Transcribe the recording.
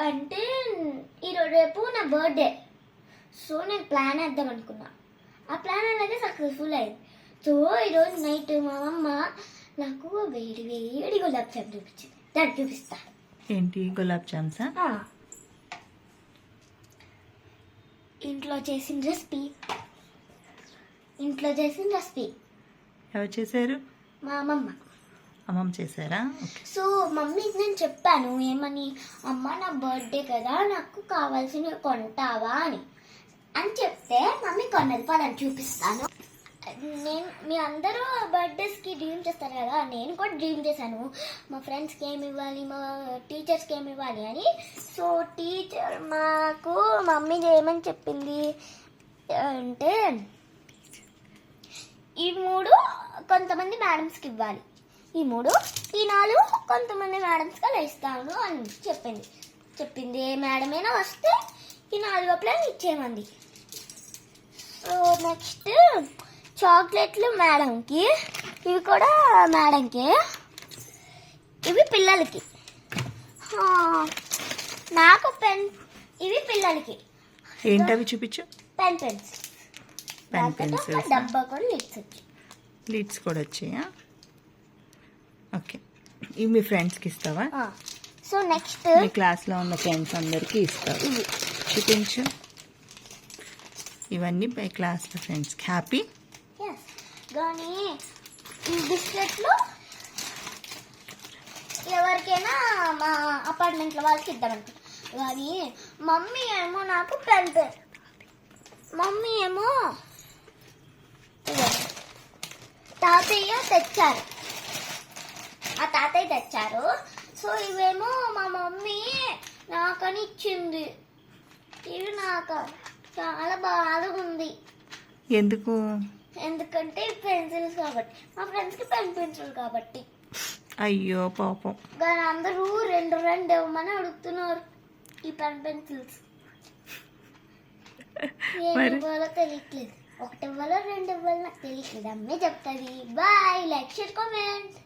అంటే రేపు నా బర్త్డే. సో నేను ప్లాన్ వేద్దాం అనుకున్నా. ఆ ప్లాన్ అనేది సక్సెస్ఫుల్ అయింది. సో ఈరోజు నైట్ మా అమ్మ నాకు వేడి వేడి గులాబ్ జామ్ చూపించింది. దాన్ని చూపిస్తా. ఏంటి గులాబ్ జామ్సా? ఇంట్లో చేసిన రెసిపీ. ఎవరు చేశారు? మా అమ్మమ్మ చేశారా? సో మమ్మీకి నేను చెప్పాను ఏమని, అమ్మ నా బర్త్డే కదా నాకు కావాల్సినవి కొంటావా అని చెప్తే మమ్మీ కొన్నది. పదని చూపిస్తాను. మీ అందరూ బర్త్డేస్కి డ్రీమ్ చేస్తారు కదా, నేను కూడా డ్రీమ్ చేశాను మా ఫ్రెండ్స్కి ఏమి ఇవ్వాలి, మా టీచర్స్కి ఏమి ఇవ్వాలి అని. సో టీచర్ మాకు మమ్మీ ఏమని చెప్పింది అంటే, ఈ 3 కొంతమంది మేడమ్స్కి ఇవ్వాలి, ఈ 4 కొంతమంది మేడమ్స్కి అలా ఇస్తాను అని చెప్పింది. ఏ మేడమైనా వస్తే ఈ 4 ప్లాన్ ఇచ్చేయమంది. సో నెక్స్ట్ చాక్లెట్లు మేడంకి, ఇవి కూడా మేడంకి, ఇవి పిల్లలకి. నాకు పెన్, ఇవి పిల్లలకి. ఏంటవి చూపించు. పెన్ పెన్సిల్స్ డబ్బా కూడా లిడ్స్ కూడా వచ్చాయా? ఓకే, ఇవి మీ ఫ్రెండ్స్కి ఇస్తావా? సో నెక్స్ట్ మీ క్లాస్లో ఉన్న ఫ్రెండ్స్ అందరికీ ఇస్తావు. చూపించు. ఇవన్నీ మీ క్లాస్లో ఫ్రెండ్స్కి. హ్యాపీ. కానీ ఈ బిస్కెట్లు ఎవరికైనా మా అపార్ట్మెంట్లో వాళ్ళకి ఇద్దామనుకుంటా. కానీ మమ్మీ ఏమో నాకు మమ్మీ ఏమో తాతయ్య తెచ్చారు. ఆ తాతయ్య తెచ్చారు. సో ఇవేమో మా మమ్మీ నాకని ఇచ్చింది. ఇవి నాకు చాలా బాధగా ఉంది. ఎందుకంటే పెన్సిల్స్ కాబట్టి, మా ఫ్రెండ్స్కి పెన్సిల్ కాబట్టి. అయ్యో పాపం. కానీ అందరూ 2 ఇవ్వమని అడుగుతున్నారు ఈ పెన్సిల్స్. ఏమి ఇవ్వాలో తెలియట్లేదు. 1 ఇవ్వాలో 2 ఇవ్వాలో నాకు తెలియట్లేదు. అమ్మే చెప్తుంది. బాయ్. Like, share, comment.